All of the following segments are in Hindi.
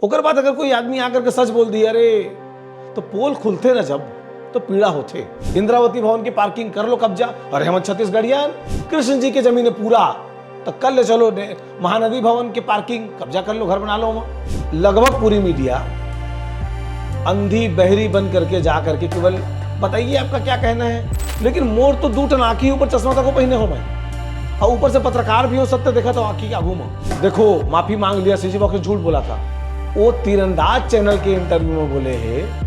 ओकर बाद अगर कोई आदमी आकर के सच बोल दिया अरे तो पोल खुलते ना जब तो पीड़ा होते। इंद्रावती भवन की पार्किंग कर लो कब्जा, अरे हम छत्तीसगढ़ियान कृष्ण जी के जमीन पूरा तो कर ले चलो। महानदी भवन की पार्किंग कब्जा कर लो, घर बना लो। लगभग पूरी मीडिया अंधी बहरी बन करके जा करके केवल बताइए आपका क्या कहना है, लेकिन मोर तो दूट आंखी ऊपर चश्मा तक पहने हो मैं, और ऊपर से पत्रकार भी हो, सत्य देखा तो आंखी क्या घूमो। देखो माफी मांग लिया, सीजी बॉक्स ने झूठ बोला था। वो तीरंदाज चैनल के इंटरव्यू में बोले हैं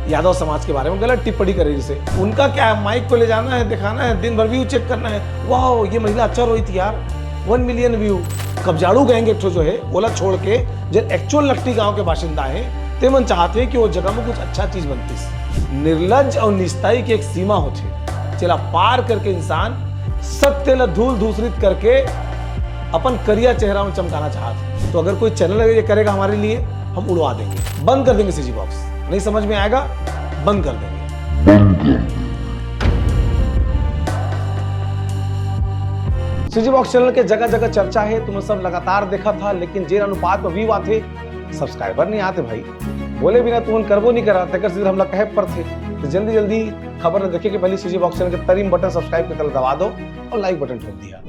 यादव समाज के बारे में, गलत टिप्पणी करी जिसे। उनका क्या है, माइक को ले जाना है, दिखाना है, दिन भर व्यू चेक करना है। वाह ये महिला अच्छा रोई थी यार, 1 मिलियन व्यू। कब्जाड़ू गैंग एक जो है ओला छोड़ के जो एक्चुअल नकटी गांव के बाशिंदा है ते मन चाहते हैं कि वो जगह में कुछ अच्छा चीज बनती। निर्लज और निस्ताई की एक सीमा होती, चला पार करके इंसान सत्य ल धूल दूसरित करके अपन करिया चेहरा में चमकाना चाहते। तो अगर कोई चैनल ये करेगा हमारे लिए, हम उड़वा देंगे, बंद कर देंगे। सीजी बॉक्स नहीं समझ में आएगा, बंद कर देंगे। सीजी बॉक्स चैनल के जगह जगह चर्चा है, तुम्हें सब लगातार देखा था, लेकिन जेर अनुपात में व्यू आते सब्सक्राइबर नहीं आते भाई। बोले बिना तुम करबो नहीं करा तक सीधे हमला कहे पर थे। तो जल्दी जल्दी खबर देखे कि पहले सीजी बॉक्स चैनल के तरीम बटन सब्सक्राइब के तरह दबा दो और लाइक बटन ठोक दिया।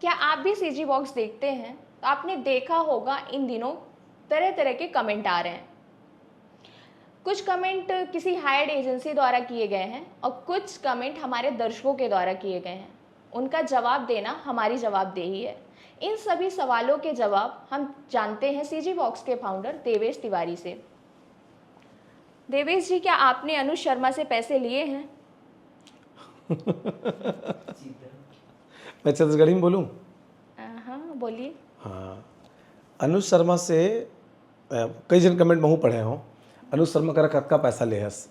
क्या आप भी सीजी बॉक्स देखते हैं? तो आपने देखा होगा इन दिनों तरह तरह के कमेंट आ रहे हैं। कुछ कमेंट किसी हायर्ड एजेंसी द्वारा किए गए हैं और कुछ कमेंट हमारे दर्शकों के द्वारा किए गए हैं। उनका जवाब देना हमारी जवाबदेही है। इन सभी सवालों के जवाब हम जानते हैं सीजी बॉक्स के फाउंडर देवेश तिवारी से। देवेश जी, क्या आपने अनुज शर्मा से पैसे लिए हैं? मैं छत्तीसगढ़ी में बोलूं? हाँ बोलिए। हाँ, अनुज शर्मा से कई जन कमेंट महू पढ़े हों। अनुज शर्मा कर कतका पैसा ले हस,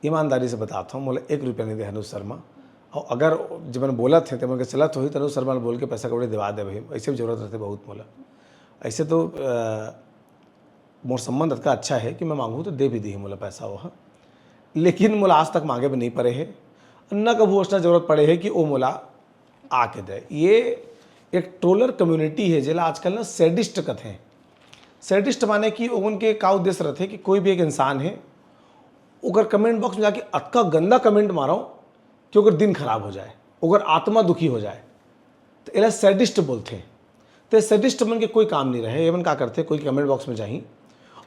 ईमानदारी से बताता हूँ, बोले 1 रुपया नहीं दे अनुज शर्मा। और अगर जब मैंने बोला थे तो मैंने चला तो ही अनुज शर्मा ने बोल के पैसा कपड़े दिवा दे भाई, ऐसे भी जरूरत रहते बहुत। बोला ऐसे तो मोर संबंध का अच्छा है कि मैं मांगूँ तो दे भी दी मोला पैसा वह, लेकिन मोला आज तक मांगे भी नहीं पड़े है, न कभी उसना जरूरत पड़े है कि वो मोला आके दे। ये एक ट्रोलर कम्युनिटी है जिला आजकल ना सैडिस्ट कहते हैं। सैडिस्ट माने कि उनके का उद्देश्य रहते कि कोई भी एक इंसान है अगर कमेंट बॉक्स में जाके अतका गंदा कमेंट मारो कि अगर दिन खराब हो जाए, अगर आत्मा दुखी हो जाए, तो इला सैडिस्ट बोलते हैं। तो सैडिस्ट मन के कोई काम नहीं रहे। एमन क्या करते, कोई कमेंट बॉक्स में जाही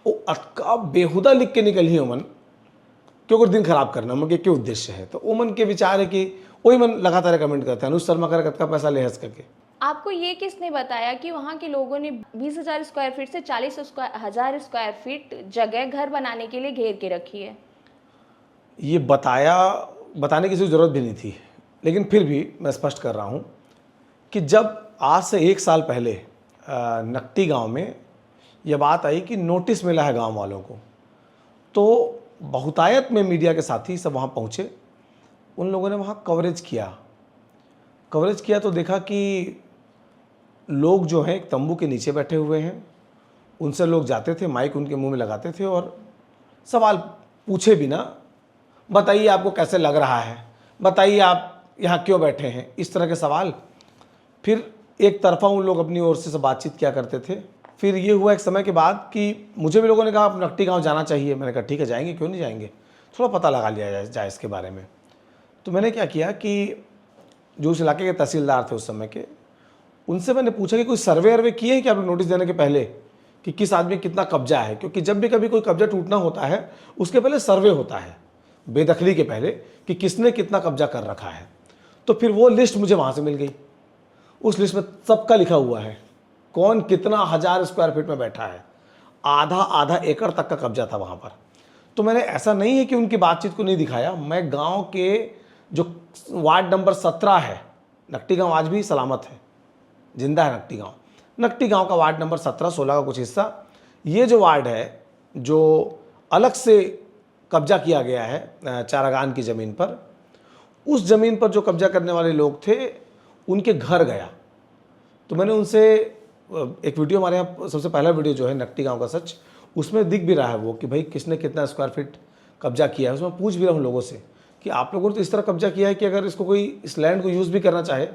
वो अतका बेहुदा लिख के निकल ही ओमन कि अगर दिन खराब करना मन के क्या उद्देश्य है। तो ओमन के विचार है कि वही मन लगातार कमेंट करते हैं अनुज शर्मा कर कतका पैसा ले हंस करके। आपको ये किसने बताया कि वहाँ के लोगों ने 20,000 स्क्वायर फीट से 40,000 स्क्वायर फीट जगह घर बनाने के लिए घेर के रखी है? ये बताने की ज़रूरत भी नहीं थी, लेकिन फिर भी मैं स्पष्ट कर रहा हूँ कि जब आज से 1 साल पहले नकटी गांव में यह बात आई कि नोटिस मिला है गांव वालों को, तो बहुतायत में मीडिया के साथी सब वहाँ पहुँचे। उन लोगों ने वहाँ कवरेज किया तो देखा कि लोग जो हैं एक तंबू के नीचे बैठे हुए हैं, उनसे लोग जाते थे, माइक उनके मुंह में लगाते थे और सवाल पूछे बिना बताइए आपको कैसे लग रहा है, बताइए आप यहाँ क्यों बैठे हैं, इस तरह के सवाल। फिर एक तरफा उन लोग अपनी ओर से बातचीत किया करते थे। फिर ये हुआ एक समय के बाद कि मुझे भी लोगों ने कहा आप नकटी गाँव जाना चाहिए। मैंने कहा ठीक है जाएंगे, क्यों नहीं जाएंगे, थोड़ा पता लगा लिया जाए इसके बारे में। तो मैंने क्या किया कि जो उस इलाके के तहसीलदार थे उस समय के, उनसे मैंने पूछा कि कोई सर्वे किए हैं कि आप नोटिस देने के पहले कि किस आदमी कितना कब्जा है, क्योंकि जब भी कभी कोई कब्जा टूटना होता है उसके पहले सर्वे होता है बेदखली के पहले कि किसने कितना कब्जा कर रखा है। तो फिर वो लिस्ट मुझे वहाँ से मिल गई। उस लिस्ट में सबका लिखा हुआ है कौन कितना 1000 स्क्वायर फीट में बैठा है, आधा एकड़ तक का कब्जा था वहाँ पर। तो मैंने ऐसा नहीं है कि उनकी बातचीत को नहीं दिखाया, मैं गाँव के जो वार्ड नंबर 17 है, नकटी गांव आज भी सलामत है, जिंदा है नकटी गांव का वार्ड नंबर 17, 16 का कुछ हिस्सा, ये जो वार्ड है जो अलग से कब्जा किया गया है चारागान की ज़मीन पर, उस ज़मीन पर जो कब्जा करने वाले लोग थे उनके घर गया। तो मैंने उनसे एक वीडियो, हमारे यहाँ सबसे पहला वीडियो जो है नकटी गाँव का सच, उसमें दिख भी रहा है वो कि भाई किसने कितना स्क्वायर फीट कब्जा किया है। उसमें पूछ भी रहा हूँ लोगों से कि आप लोगों ने तो इस तरह कब्जा किया है कि अगर इसको कोई इस लैंड को यूज़ भी करना चाहे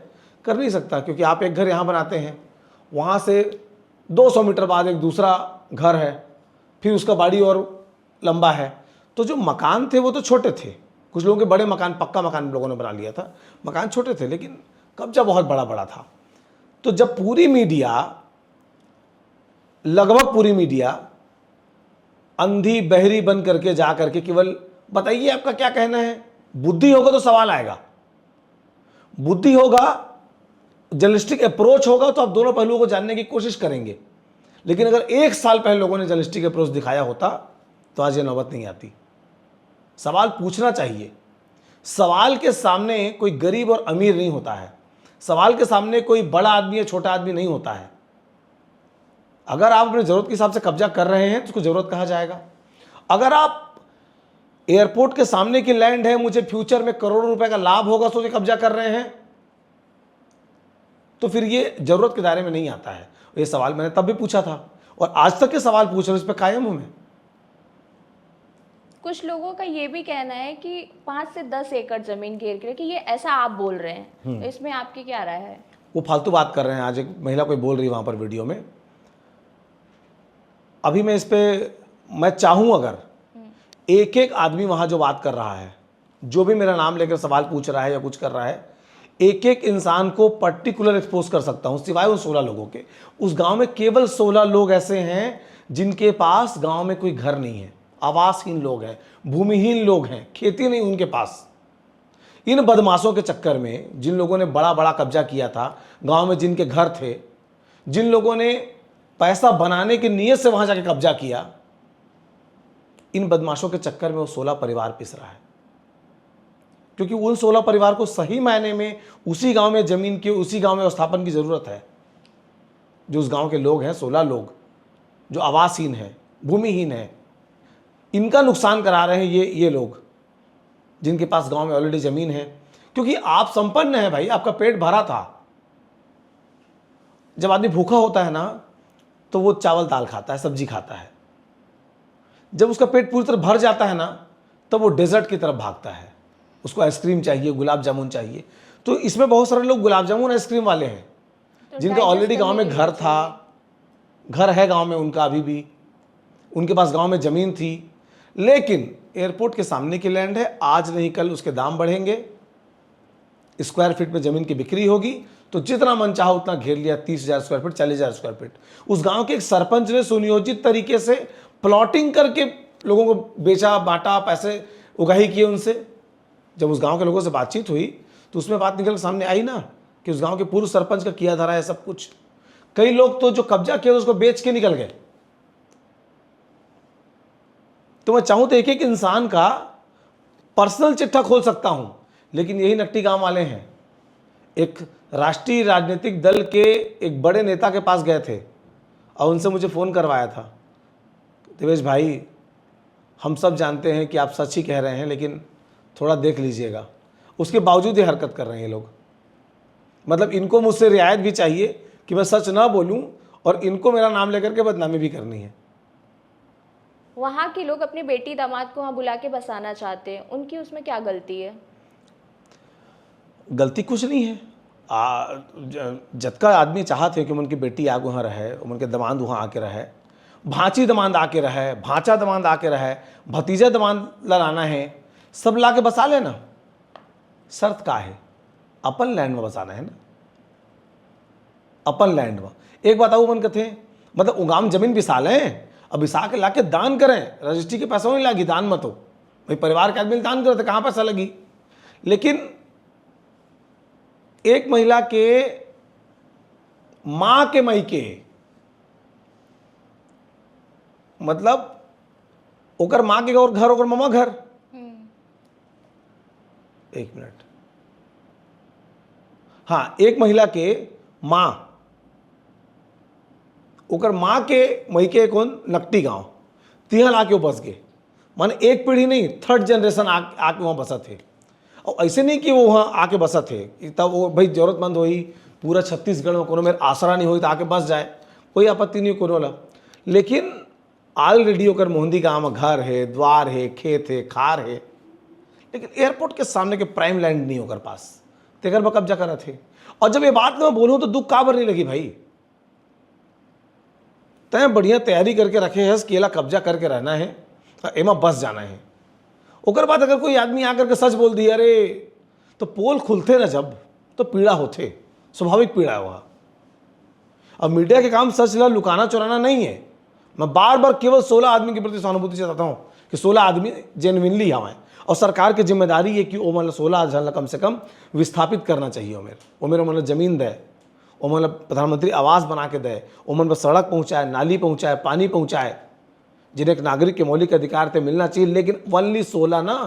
कर नहीं सकता, क्योंकि आप एक घर यहाँ बनाते हैं, वहाँ से 200 मीटर बाद एक दूसरा घर है, फिर उसका बाड़ी और लंबा है। तो जो मकान थे वो तो छोटे थे, कुछ लोगों के बड़े मकान, पक्का मकान लोगों ने बना लिया था, मकान छोटे थे लेकिन कब्जा बहुत बड़ा बड़ा था। तो जब पूरी मीडिया, लगभग पूरी मीडिया अंधी बहरी बन करके जा करके केवल बताइए आपका क्या कहना है, बुद्धि होगा तो सवाल आएगा, बुद्धि होगा, जर्नलिस्टिक अप्रोच होगा तो आप दोनों पहलुओं को जानने की कोशिश करेंगे। लेकिन अगर 1 साल पहले लोगों ने जर्नलिस्टिक अप्रोच दिखाया होता तो आज ये नौबत नहीं आती। सवाल पूछना चाहिए। सवाल के सामने कोई गरीब और अमीर नहीं होता है, सवाल के सामने कोई बड़ा आदमी या छोटा आदमी नहीं होता है। अगर आप अपनी जरूरत के हिसाब से कब्जा कर रहे हैं तो उसको जरूरत कहा जाएगा। अगर आप एयरपोर्ट के सामने की लैंड है, मुझे फ्यूचर में करोड़ों रुपए का लाभ होगा, सोच के कब्जा कर रहे हैं, तो फिर ये जरूरत के दायरे में नहीं आता है। ये सवाल मैंने तब भी पूछा था और आज तक के सवाल पूछ रहे, इस पर कायम हूं मैं। कुछ लोगों का ये भी कहना है कि 5 से 10 एकड़ जमीन घेर के, कि ये ऐसा आप बोल रहे हैं, तो इसमें आपकी क्या राय है? वो फालतू बात कर रहे हैं। आज एक महिला कोई बोल रही है वहां पर वीडियो में, अभी मैं इस पे मैं चाहूं अगर एक एक आदमी वहां जो बात कर रहा है, जो भी मेरा नाम लेकर सवाल पूछ रहा है या कुछ कर रहा है, एक एक इंसान को पर्टिकुलर एक्सपोज कर सकता हूं, सिवाय उन 16 लोगों के। उस गांव में केवल 16 लोग ऐसे हैं जिनके पास गांव में कोई घर नहीं है, आवासहीन लोग हैं, भूमिहीन लोग हैं, खेती नहीं उनके पास। इन बदमाशों के चक्कर में जिन लोगों ने बड़ा बड़ा कब्जा किया था, गांव में जिनके घर थे, जिन लोगों ने पैसा बनाने की नीयत से वहां जाके कब्जा किया, इन बदमाशों के चक्कर में वो 16 परिवार पिस रहा है। क्योंकि उन 16 परिवार को सही मायने में उसी गांव में जमीन की, उसी गांव में स्थापन की जरूरत है। जो उस गांव के लोग हैं, 16 लोग जो आवासहीन हैं, भूमिहीन हैं, इनका नुकसान करा रहे हैं ये लोग जिनके पास गांव में ऑलरेडी जमीन है। क्योंकि आप संपन्न हैं भाई, आपका पेट भरा था। जब आदमी भूखा होता है ना तो वो चावल दाल खाता है, सब्जी खाता है। जब उसका पेट पूरी तरह भर जाता है ना तब वो डेजर्ट की तरफ भागता है, उसको आइसक्रीम चाहिए, गुलाब जामुन चाहिए। तो इसमें बहुत सारे लोग गुलाब जामुन आइसक्रीम वाले हैं, तो जिनका ऑलरेडी गांव में घर था, घर है गांव में उनका अभी भी, उनके पास गांव में ज़मीन थी। लेकिन एयरपोर्ट के सामने की लैंड है, आज नहीं कल उसके दाम बढ़ेंगे, स्क्वायर फीट में ज़मीन की बिक्री होगी, तो जितना मन चाहा उतना घेर लिया, 30,000 स्क्वायर फीट, 40,000 स्क्वायर फीट। उस गांव के एक सरपंच ने सुनियोजित तरीके से प्लॉटिंग करके लोगों को बेचा, बांटा, पैसे उगाही किए उनसे। जब उस गांव के लोगों से बातचीत हुई तो उसमें बात निकल के सामने आई ना कि उस गांव के पूर्व सरपंच का किया धरा है सब कुछ। कई लोग तो जो कब्जा किया उसको बेच के निकल गए। तो मैं चाहूं तो एक एक इंसान का पर्सनल चिट्ठा खोल सकता हूं, लेकिन यही नकटी गांव वाले हैं। एक राष्ट्रीय राजनीतिक दल के एक बड़े नेता के पास गए थे और उनसे मुझे फ़ोन करवाया था, देवेश भाई हम सब जानते हैं कि आप सच ही कह रहे हैं, लेकिन थोड़ा देख लीजिएगा। उसके बावजूद ये हरकत कर रहे हैं ये लोग। मतलब इनको मुझसे रियायत भी चाहिए कि मैं सच ना बोलूं और इनको मेरा नाम लेकर के बदनामी भी करनी है। वहाँ के लोग अपनी बेटी दामाद को वहाँ बुला के बसाना चाहते हैं, उनकी उसमें क्या गलती है? गलती कुछ नहीं है। जतका आदमी चाहते हैं कि उनकी बेटी आगे वहाँ रहे, उनके दमाद वहाँ आके रहे, भांची दमाद आके रहे, भांचा दमाद आके रहे, भतीजा दमाद लाना है, सब ला के बसा लेना। शर्त का है, अपन लैंड में बसाना है ना, अपन लैंड में। एक बात आओ मन कथे, मतलब उगाम जमीन बिसा लें, अब बिसा के ला के दान करें, रजिस्ट्री के पैसा नहीं लगी, दान मत हो भाई, परिवार के आदमी दान करते कहाँ पैसा लगी। लेकिन एक महिला के मां के मायके, मतलब ओकर मां के घर, ओकर मामा घर। एक मिनट, हाँ, एक महिला के मां, ओकर मां के मायके कौन, नकटी गांव, तिहा लाके बस गए। माने एक पीढ़ी नहीं, 3rd जनरेशन आके वहां बसा थे। और ऐसे नहीं कि वो वहाँ आके बसा थे, तब वो भाई जरूरतमंद हुई पूरा छत्तीसगढ़ में कोनो मेरे आसरा नहीं हुई तो आके बस जाए, कोई आपत्ति नहीं कोनो ला। लेकिन ऑलरेडी ओकर मोहंदी गाँव में घर है, द्वार है, खेत है, खार है, लेकिन एयरपोर्ट के सामने के प्राइम लैंड नहीं होकर पास तेगर में कब्जा करा थे। और जब ये बात मैं बोलूं तो दुख काबर नहीं लगी भाई, तय बढ़िया तैयारी करके रखे है, केला कब्जा करके रहना है, एमा बस जाना है। ओकर बाद अगर कोई आदमी आकर के सच बोल दिया अरे, तो पोल खुलते ना जब तो पीड़ा होते, स्वाभाविक पीड़ा हुआ। अब मीडिया के काम सच लुकाना चुराना नहीं है। मैं बार बार केवल 16 आदमी के प्रति सहानुभूति चाहता हूं कि 16 आदमी जेन्युइनली यहाँ हैं, और सरकार की जिम्मेदारी है कि वो मतलब 16 जन कम से कम विस्थापित करना चाहिए। वो मेरे मतलब जमीन दे, वो मतलब प्रधानमंत्री आवास बना के दे, वो मतलब सड़क पहुँचाए, नाली पहुँचाए, पानी पहुँचाए, जिन्हें एक नागरिक के मौलिक अधिकार थे मिलना चाहिए। लेकिन ओनली 16 ना,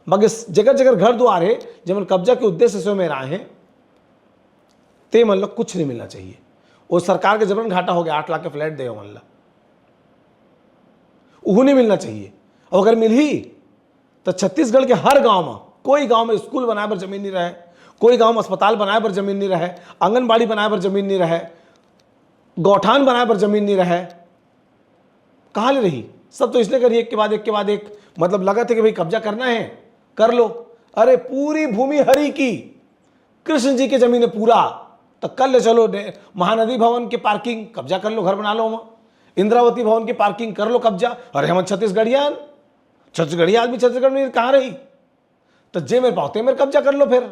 मगर जगह जगह घर द्वार है जब कब्जा के उद्देश्य से में रहे हैं, ते मतलब कुछ नहीं मिलना चाहिए। वो सरकार के जबरन घाटा हो गया, 8 लाख के फ्लैट दे मतलब वो नहीं मिलना चाहिए। और अगर मिल ही तो छत्तीसगढ़ के हर गांव में, कोई गांव में स्कूल बनाए पर जमीन नहीं रहे, कोई गांव में अस्पताल बनाए पर जमीन नहीं रहे, आंगनबाड़ी बनाए पर जमीन नहीं रहे, गौठान बनाए पर जमीन नहीं रहे, कहाँ ले रही? सब तो इसलिए करी एक के बाद एक के बाद एक, मतलब लगा था कि भाई कब्जा करना है कर लो। अरे पूरी भूमि हरि की, कृष्ण जी की जमीन है पूरा, तो कर ले चलो। महानदी भवन की पार्किंग कब्जा कर लो, घर बना लो वहाँ। इंद्रावती भवन की पार्किंग कर लो कब्जा। अरे हम छत्तीसगढ़िया आदमी छत्तीसगढ़ में कहाँ रही, तो जे मेरे पाते मेरे कब्जा कर लो। फिर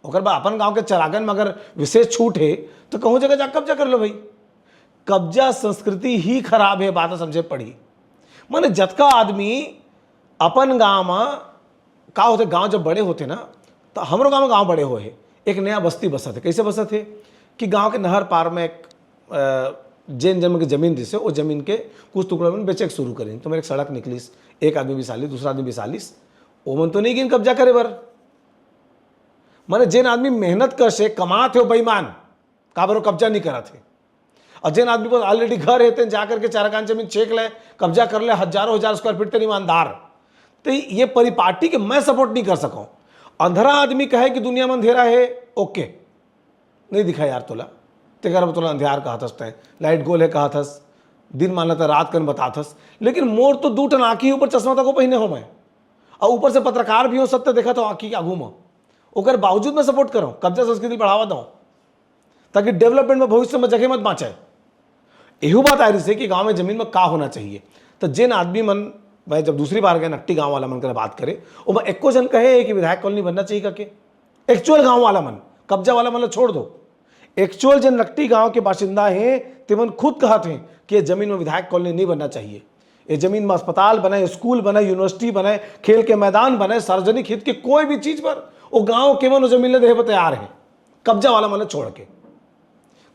ओकर बाद अपन गांव के चरागन में अगर विशेष छूट है तो कहूँ जगह जा कब्जा कर लो भाई। कब्जा संस्कृति ही खराब है, बात समझे पड़ी। माने जतका आदमी अपन गांव में का होते, गांव जब बड़े होते ना, तो हमारे गांव में गांव बड़े हुए, एक नया बस्ती बसा थे। कैसे बसा थे कि गांव के नहर पार में एक जैन जन्म की जमीन जिसे वो जमीन के कुछ टुकड़ों में बेचे शुरू करें, तो मेरे एक सड़क निकली, एक आदमी 42, दूसरा आदमी 42, ओमन तो नहीं कि कब्जा करे बर। माने जैन आदमी मेहनत कर से कमा थे बेईमान का बर कब्जा नहीं करा थे। और जैन आदमी को ऑलरेडी घर है जाकर के चाराकान जमीन छेक ले, कब्जा कर ले, हजारों हजार स्क्वायर फीट, तेरे ईमानदार। तो ये परिपाटी के मैं सपोर्ट नहीं कर सकूं। अंधेरा आदमी कहे कि दुनिया में अंधेरा है, ओके, नहीं दिखा यार तोला, तेरा तोला अंधेर कहा थस, लाइट गोल है कहा थस, दिन मान लेता रात कन बता थस, लेकिन मोर तो 2 टन आँखी ऊपर चश्मा तक पहने हो मैं, और ऊपर से पत्रकार भी हो, सत्य देखा तो आँखी के आगू में, ओकर बावजूद मैं सपोर्ट करूँ, कब्जा संस्कृति बढ़ावा दूँ ताकि डेवलपमेंट में भविष्य में जगह मत बाँचे। यही बात आ रही है कि गांव में जमीन में का होना चाहिए। तो जिन आदमी मन, मैं जब दूसरी बार गया नकटी गांव वाला मन कर बात करे, और मैं एको जन कहे कि विधायक कॉलोनी बनना चाहिए करके, एक्चुअल गांव वाला मन, कब्जा वाला मतलब छोड़ दो। एक्चुअल जिन नकटी गांव के बाशिंदा हैं तिमन खुद कहते हैं कि ये जमीन में विधायक कॉलोनी नहीं बनना चाहिए। ये जमीन में अस्पताल बने, स्कूल बने, यूनिवर्सिटी बने, खेल के मैदान बने, सार्वजनिक हित की कोई भी चीज पर वो गाँव केवल वो जमीन देने पर तैयार है। कब्जा वाला मतलब छोड़ के,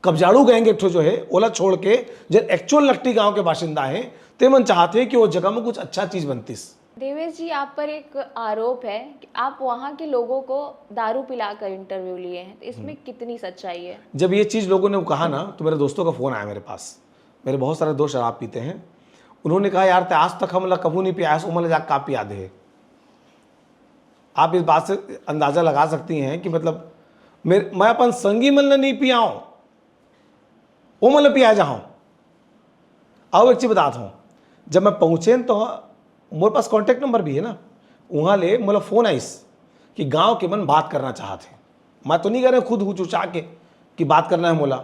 कब्जाड़ू गएंगे जो है ओला छोड़ के, जो एक्चुअल नकटी गांव के बाशिंदा हैं तेमन चाहते हैं कि वो जगह में कुछ अच्छा चीज बनतीस। देवेश जी, आप पर एक आरोप है कि आप वहाँ के लोगों को दारू पिलाकर इंटरव्यू लिए हैं, तो इसमें कितनी सच्चाई है? जब ये चीज़ लोगों ने कहा ना, तो मेरे दोस्तों का फ़ोन आया मेरे पास। मेरे बहुत सारे दोस्त शराब पीते हैं, उन्होंने कहा यार ते आज तक हम कबू नहीं पिया, उमर जा का पिया दे। आप इस बात से अंदाज़ा लगा सकती हैं कि मतलब मैं अपन संगी मन नहीं पियाऊँ, वो मतलब पिया जाऊँ। अब एक चीज़ बताता हूँ, जब मैं पहुँचे तो मेरे पास कॉन्टैक्ट नंबर भी है ना, वहाँ ले मतलब फ़ोन आइस कि गांव के मन बात करना चाहते। मैं तो नहीं कह रहे खुद हुचुचा के कि बात करना है मोला,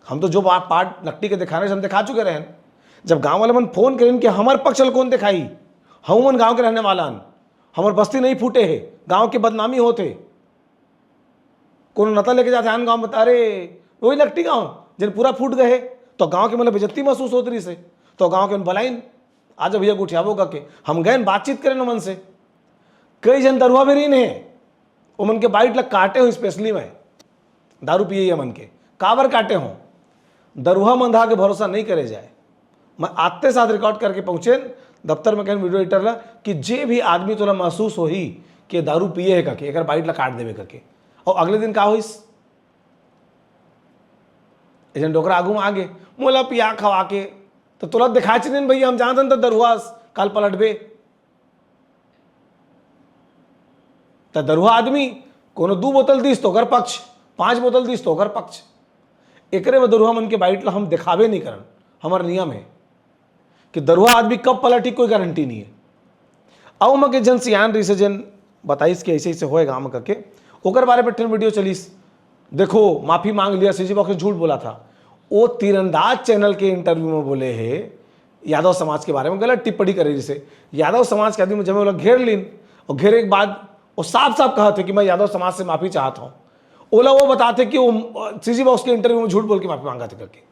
हम तो जो बात पार्ट नकटी के दिखाने से हम दिखा चुके रहे। जब गांव वाले मन फोन करें कि हमारे पक्ष कौन दिखाई, हम मन गाँव के रहने वाला, हमारे बस्ती नहीं फूटे है, गाँव के बदनामी होते, कौन नता लेके जाते हैं गाँव बता रहे वही नकटी गाँव जिन पूरा फूट गए, तो गांव के मतलब बेजती महसूस होती रही से, तो गांव के बलाइन आज भैया गुठियाबो करके हम गए बातचीत करें मन से। कई जन दरुआ भी रही है, वो मन के बाइट लग काटे हो, स्पेशली मैं दारू पिए मन के काबर काटे हों, दरुआ मंधा के भरोसा नहीं करे जाए। मैं आते साथ रिकॉर्ड करके पहुंचे दफ्तर में, कहीं वीडियो एडिटर ला कि जे भी आदमी तोला महसूस हो ही कि दारू पिए है करके, एक बाइट ला काट देवे करके, और अगले दिन का होइस एजन डोकरा आगू में आगे मोला पिया खवा के, तो तुला दिखा नहीं भैया हम जानते तो दरुआस काल पलटबे। तो दरुआ आदमी कोनो 2 बोतल दीस तो कर पक्ष, 5 बोतल दीस तो कर पक्ष, एकरे में दरुआ मन के बाइट ला हम दिखावे नहीं करन। हमारा नियम है कि दरुआ आदमी कब पलटी कोई गारंटी नहीं है। आओ मके जन सियान रही से जन बताइस कि ऐसे ऐसे होएगा हम करके ओकर बारे में वीडियो चलीस। देखो माफी मांग लिया, सीजी बॉक्स ने झूठ बोला था। वो तीरंदाज चैनल के इंटरव्यू में बोले है यादव समाज के बारे में गलत टिप्पणी करे, जैसे यादव समाज के आदमी जब वो लोग घेर लीन और घेरे के बाद वो साफ साफ कहा थे कि मैं यादव समाज से माफी चाहता हूँ। ओला वो बताते कि वो सीजी बॉक्स के इंटरव्यू में झूठ बोल के माफी मांगा थे करके।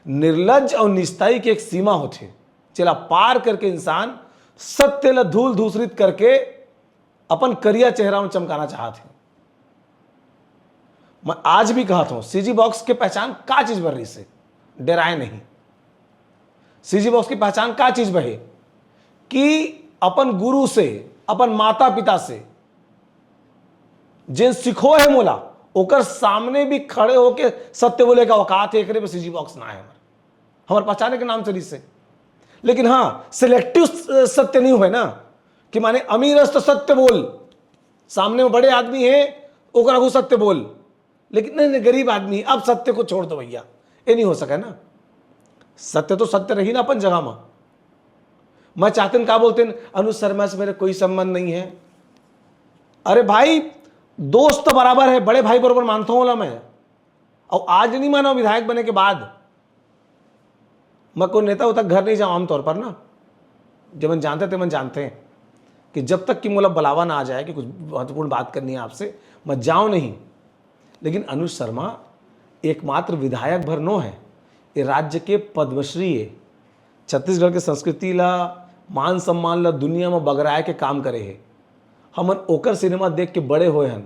निर्लज और निस्ताई की एक सीमा होती, चला पार करके इंसान सत्य ल धूल धूसरित करके अपन करिया चेहरा में चमकाना चाहते। मैं आज भी कहता हूं सीजी बॉक्स की पहचान का चीज बन रही से डराए नहीं। सीजी बॉक्स की पहचान का चीज बहे कि अपन गुरु से, अपन माता पिता से जिन सिखो है मोला ओकर सामने भी खड़े होके सत्य बोले का औकात है। एकरे पे सीजी बॉक्स ना है हमारे पहचाने के नाम चली से। लेकिन हाँ सिलेक्टिव सत्य नहीं हुए ना कि माने अमीर तो सत्य बोल, सामने में बड़े आदमी है ओकरा को सत्य बोल, लेकिन नहीं गरीब आदमी अब सत्य को छोड़ दो भैया, ये नहीं हो सके ना। सत्य तो सत्य रही ना अपन जगह में। मैं चाहते का बोलते अनुज शर्मा से मेरे कोई संबंध नहीं है। अरे भाई दोस्त तो बराबर है, बड़े भाई बराबर मानता हूं मैं। और आज नहीं मानो विधायक बने के बाद मैं कोई नेता उतना घर नहीं जाऊं आमतौर पर ना। जब मन जानते थे मन जानते हैं कि जब तक कि मोला बुलावा ना आ जाए कि कुछ महत्वपूर्ण बात करनी है आपसे, मैं जाऊं नहीं। लेकिन अनुज शर्मा एकमात्र विधायक भर नो है, ये राज्य के पद्मश्री है। छत्तीसगढ़ के संस्कृति ला मान सम्मान ला दुनिया में बगराए के काम करे है। हमन ओकर सिनेमा देख के बड़े होए हन।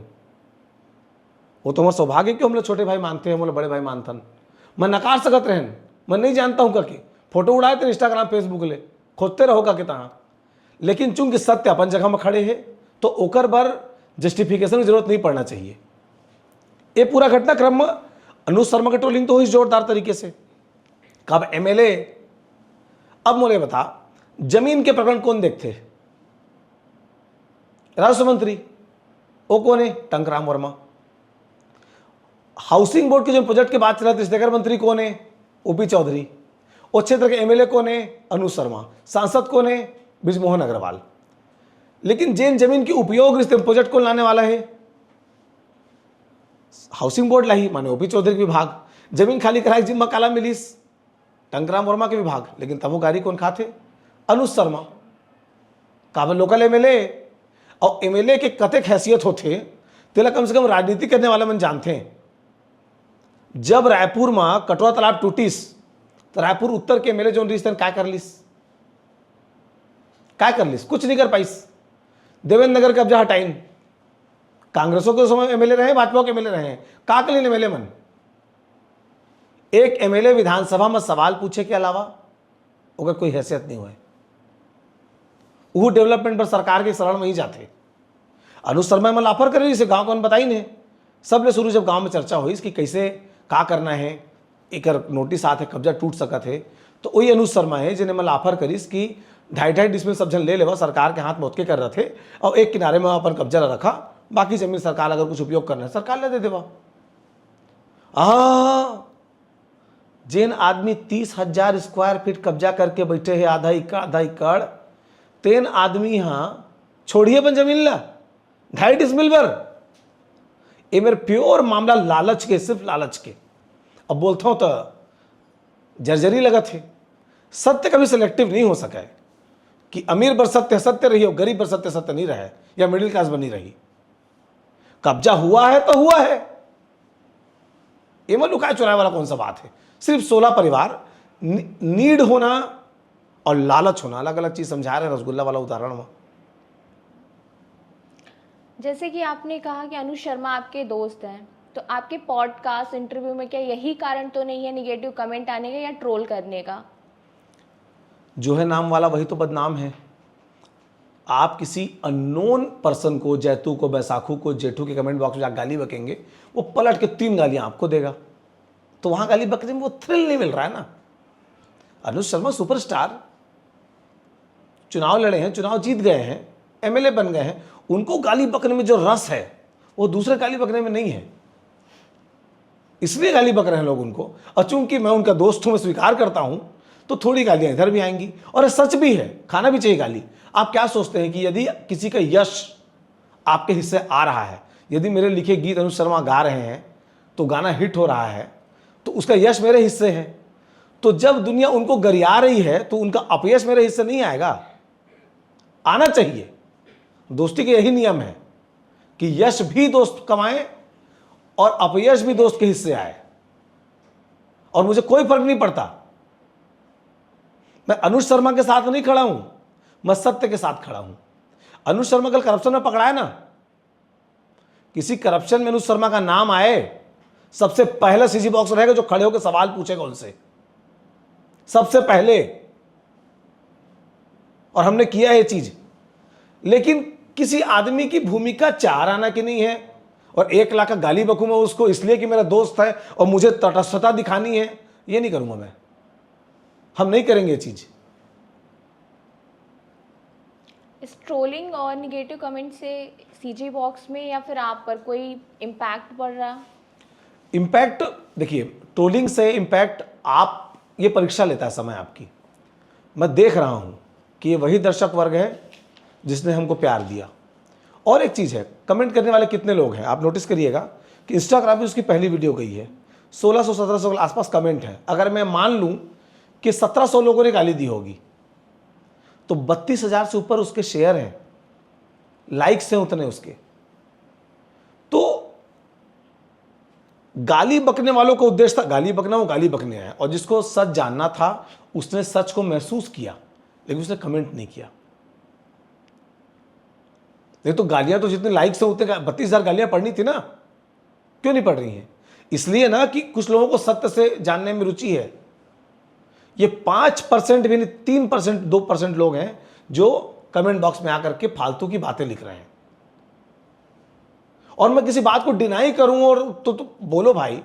वो तो हमारा सौभाग्य कि हम लोग छोटे भाई मानते हैं, हम लोग बड़े भाई मानतन। मैं नकार सकत रहन, मैं नहीं जानता हूँ करके फोटो उड़ाए थे इंस्टाग्राम फेसबुक ले खोदते रहो का तहाँ। लेकिन चूंकि सत्य अपन जगह में खड़े है तो ओकर पर जस्टिफिकेशन की जरूरत नहीं पड़ना चाहिए। ये पूरा घटनाक्रम में अनुज शर्मा का ट्रोलिंग तो हुई जोरदार तरीके से। कब एमएलए, अब मोले बता जमीन के प्रकरण कौन देखते? राजस्व मंत्री वो कौन है? टंकराम वर्मा। हाउसिंग बोर्ड के जो प्रोजेक्ट के बात चल रहा था मंत्री कौन है? ओपी चौधरी। उस क्षेत्र के एमएलए कौन है? अनुज शर्मा। सांसद कौन है? बृजमोहन अग्रवाल। लेकिन जैन जमीन की उपयोग प्रोजेक्ट कौन लाने वाला है? हाउसिंग बोर्ड लाई माने ओपी चौधरी के विभाग। जमीन खाली कराई जिम्मा काला मिलीस टंकराम वर्मा के विभाग। लेकिन तब वो गाड़ी कौन खाते? अनुज शर्मा। काबल लोकल एमएलए और एमएलए के कतेक हैसियत होते तेला कम से कम राजनीति करने वाला मन जानते हैं। जब रायपुर में कटवा तालाब टूटीस तो रायपुर उत्तर के एमएलए जो रिश्ते क्या कर लिस? क्या कर लिस? कुछ नहीं कर पाइस। देवेंद्र नगर कब्जा हटाइन। कांग्रेसों के समय एमएलए रहे, भाजपा के एमएलए रहे, का के लिए एमएलए मन? एक एमएलए विधानसभा में सवाल पूछे के अलावा अगर कोई हैसियत नहीं हुए। वो डेवलपमेंट पर सरकार के शरण में ही जाते। अनुज शर्मा में लाफर कर रही से गांव कौन बताई नहीं। सब ने शुरू जब गांव में चर्चा हुई कि कैसे का करना है, एक नोटिस आते कब्जा टूट सकत है, तो वही अनुज शर्मा है जिन्हें मैं लाफर करीस कि 2.5 डिसमिल सब जन ले लेवा, सरकार के हाथ में उतके कर रहे थे और एक किनारे में अपन कब्जा रखा, बाकी जमीन सरकार अगर कुछ उपयोग करना है सरकार ले दे देवा। जिन आदमी 30,000 स्क्वायर फीट कब्जा करके बैठे हैं, आधा एकड़, तेन आदमी यहाँ छोड़िए अपन जमीन ला 2.5 डिसमिल पर। ये मेरे प्योर मामला लालच के, सिर्फ लालच के। अब बोलता हूं तो जर्जरी लगा थे। सत्य कभी सिलेक्टिव नहीं हो सका है कि अमीर पर सत्य सत्य रही और गरीब पर सत्य सत्य नहीं रहे या मिडिल क्लास बनी रही। कब्जा हुआ है तो हुआ है, ये में लुकाए चुराए वाला कौन सा बात है? सिर्फ 16 परिवार, नीड होना और लालच होना अलग अलग चीज समझा रहे हैं रसगुल्ला वाला उदाहरण में। जैसे कि आपने कहा कि अनुज शर्मा आपके दोस्त हैं, तो आपके पॉडकास्ट इंटरव्यू में क्या यही कारण तो नहीं है निगेटिव कमेंट आने का या ट्रोल करने का? जो है नाम वाला वही तो बदनाम है। आप किसी अननोन पर्सन को, जैतू को, बैसाखू को, जेठू के कमेंट बॉक्स में आप गाली बकेंगे, वो पलट के 3 गालियां आपको देगा, तो वहां गाली बकने में वो थ्रिल नहीं मिल रहा है ना। अनुज शर्मा सुपरस्टार, चुनाव लड़े हैं, चुनाव जीत गए हैं, एमएलए बन गए हैं, उनको गाली बकने में जो रस है वो दूसरे गाली बकने में नहीं है, इसलिए गाली बक रहे हैं लोग उनको। और चूंकि मैं उनका दोस्त हूं, मैं स्वीकार करता हूं, तो थोड़ी गालियां इधर भी आएंगी। और ये सच भी है, खाना भी चाहिए गाली। आप क्या सोचते हैं कि यदि किसी का यश आपके हिस्से आ रहा है, यदि मेरे लिखे गीत अनुज शर्मा गा रहे हैं तो गाना हिट हो रहा है, तो उसका यश मेरे हिस्से है। तो जब दुनिया उनको गरिया रही है तो उनका अपयश मेरे हिस्से नहीं आएगा, आना चाहिए। दोस्ती के यही नियम है कि यश भी दोस्त कमाए और अपयश भी दोस्त के हिस्से आए। और मुझे कोई फर्क नहीं पड़ता, मैं अनुज शर्मा के साथ नहीं खड़ा हूं, मैं सत्य के साथ खड़ा हूं। अनुज शर्मा कल करप्शन में पकड़ा है ना, किसी करप्शन में अनुज शर्मा का नाम आए, सबसे पहले सीजी बॉक्स रहेगा जो खड़े होकर सवाल पूछेगा उनसे, सबसे पहले। और हमने किया है ये चीज। लेकिन किसी आदमी की भूमिका 4 आना की नहीं है और 1 लाख का गाली बकूं मैं उसको इसलिए कि मेरा दोस्त है और मुझे तटस्थता दिखानी है, ये नहीं करूंगा मैं। हम नहीं करेंगे ये चीज। इस ट्रोलिंग और निगेटिव कमेंट से सीजी बॉक्स में या फिर आप पर कोई इम्पैक्ट पड़ रहा? इम्पैक्ट देखिए, ट्रोलिंग से इम्पैक्ट, आप ये परीक्षा लेता है समय आपकी। मैं देख रहा हूं कि ये वही दर्शक वर्ग है जिसने हमको प्यार दिया। और एक चीज़ है, कमेंट करने वाले कितने लोग हैं आप नोटिस करिएगा कि इंस्टाग्राम पे उसकी पहली वीडियो गई है, 1600-1700 के आसपास कमेंट है। अगर मैं मान लूं कि 1700 लोगों ने गाली दी होगी तो 32,000 से ऊपर उसके शेयर हैं, लाइक्स हैं उतने उसके। तो गाली बकने वालों का उद्देश्य था गाली बकना, वो गाली बकने आया। और जिसको सच जानना था उसने सच को महसूस किया, लेकिन उसने कमेंट नहीं किया। नहीं तो गालियां तो जितने लाइक्स हैं उतने 32,000 गालियां पढ़नी थी ना, क्यों नहीं पढ़ रही हैं? इसलिए ना कि कुछ लोगों को सत्य से जानने में रुचि है। ये 5% भी नहीं, 3%, 2% लोग हैं जो कमेंट बॉक्स में आकर के फालतू की बातें लिख रहे हैं। और मैं किसी बात को डिनाई करूं और तो बोलो भाई,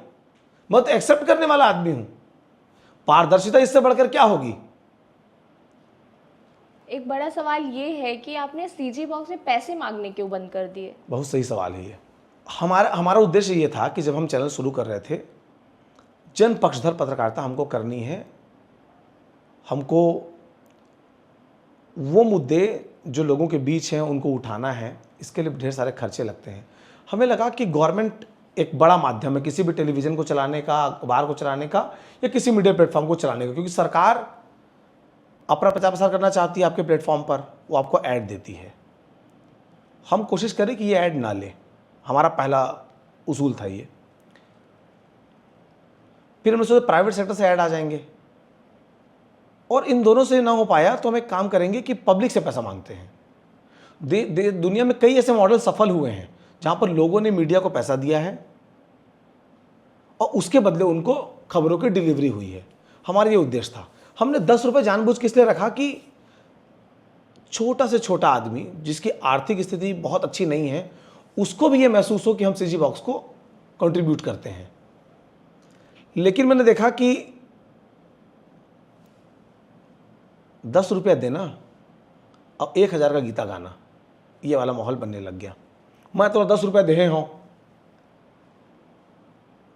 मैं तो एक्सेप्ट करने वाला आदमी हूं। पारदर्शिता इससे बढ़कर क्या होगी? एक बड़ा सवाल ये है कि आपने सीजी बॉक्स में पैसे मांगने क्यों बंद कर दिए? बहुत सही सवाल है ये। हमारा उद्देश्य ये था कि जब हम चैनल शुरू कर रहे थे, जन पक्षधर पत्रकारिता हमको करनी है। हमको वो मुद्दे जो लोगों के बीच हैं उनको उठाना है, इसके लिए ढेर सारे खर्चे लगते हैं। हमें लगा कि गवर्नमेंट एक बड़ा माध्यम है किसी भी टेलीविज़न को चलाने का, अखबार को चलाने का, या किसी मीडिया प्लेटफॉर्म को चलाने का। क्योंकि सरकार अपना प्रचार प्रसार करना चाहती है आपके प्लेटफॉर्म पर, वो आपको ऐड देती है। हम कोशिश करें कि ये ऐड ना ले, हमारा पहला उसूल था ये। फिर हमने सोचा प्राइवेट सेक्टर से ऐड आ जाएंगे, और इन दोनों से ना हो पाया तो हम एक काम करेंगे कि पब्लिक से पैसा मांगते हैं। दुनिया में कई ऐसे मॉडल सफल हुए हैं जहां पर लोगों ने मीडिया को पैसा दिया है और उसके बदले उनको खबरों की डिलीवरी हुई है। हमारा ये उद्देश्य था। हमने 10 रुपये जानबूझ के इसलिए रखा कि छोटा से छोटा आदमी जिसकी आर्थिक स्थिति बहुत अच्छी नहीं है, उसको भी ये महसूस हो कि हम सीजी बॉक्स को कंट्रीब्यूट करते हैं। लेकिन मैंने देखा कि 10 रुपया देना अब 1,000 का गीता गाना, ये वाला माहौल बनने लग गया। मैं तो 10 रुपये दे हूं,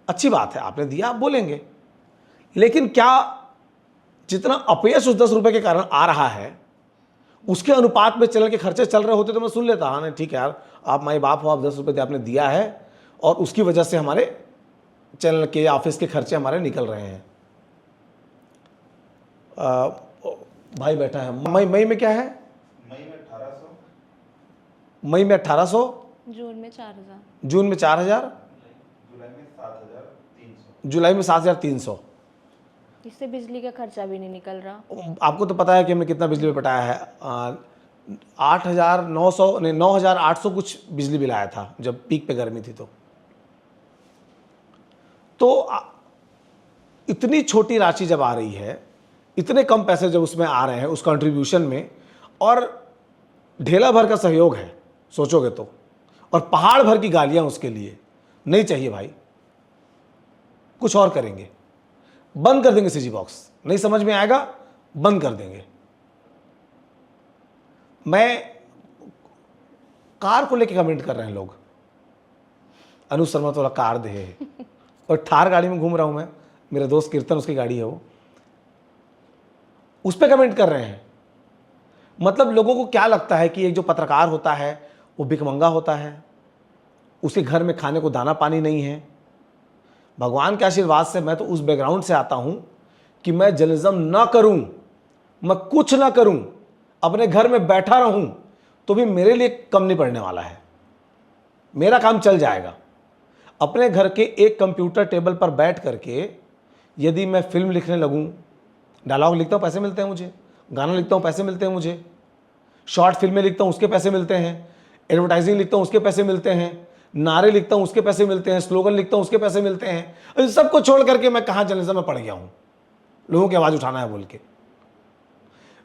अच्छी बात है, आपने दिया, आप बोलेंगे। लेकिन क्या जितना अपयश उस 10 रुपये के कारण आ रहा है उसके अनुपात में चैनल के खर्चे चल रहे होते तो मैं सुन लेता, हाँ नहीं ठीक है यार, आप माई बाप हो, आप 10 रुपये आपने दिया है और उसकी वजह से हमारे चैनल के ऑफिस के खर्चे हमारे निकल रहे हैं। भाई बैठा है। मई में क्या है? मई में 1800, मई में 1800, जून में 4,000, जून में 4,000, जुलाई में 7,300। जुलाई में 7,300। इससे बिजली का खर्चा भी नहीं निकल रहा। आपको तो पता है कि हमने कितना बिजली बिल पटाया है। 8,900 नहीं 9,800 कुछ बिजली बिल आया था जब पीक पे गर्मी थी। तो इतनी छोटी राशि जब आ रही है, इतने कम पैसे जब उसमें आ रहे हैं उस कंट्रीब्यूशन में, और ढेला भर का सहयोग है सोचोगे तो, और पहाड़ भर की गालियां उसके लिए, नहीं चाहिए भाई। कुछ और करेंगे, बंद कर देंगे सीजी बॉक्स। नहीं समझ में आएगा, बंद कर देंगे। मैं कार को लेके कमेंट कर रहे हैं लोग, अनुज शर्मा थोड़ा कार दे, और थार गाड़ी में घूम रहा हूं मैं, मेरा दोस्त कीर्तन उसकी गाड़ी है वो। उस पर कमेंट कर रहे हैं। मतलब लोगों को क्या लगता है कि एक जो पत्रकार होता है वो भिखमंगा होता है, उसके घर में खाने को दाना पानी नहीं है। भगवान के आशीर्वाद से मैं तो उस बैकग्राउंड से आता हूं कि मैं जर्नलिज्म ना करूं, मैं कुछ ना करूं, अपने घर में बैठा रहूं तो भी मेरे लिए कम नहीं पड़ने वाला है, मेरा काम चल जाएगा। अपने घर के एक कंप्यूटर टेबल पर बैठ करके यदि मैं फिल्म लिखने लगूं, डायलॉग लिखता हूं पैसे मिलते हैं मुझे, गाना लिखता हूं पैसे मिलते हैं मुझे, शॉर्ट फिल्में लिखता हूं उसके पैसे मिलते हैं, एडवर्टाइजिंग लिखता हूं उसके पैसे मिलते हैं, नारे लिखता हूं उसके पैसे मिलते हैं, स्लोगन लिखता हूं उसके पैसे मिलते हैं। इन सबको छोड़ करके मैं कहां जर्नलिज्म में पड़ गया हूं, लोगों की आवाज उठाना है बोल के।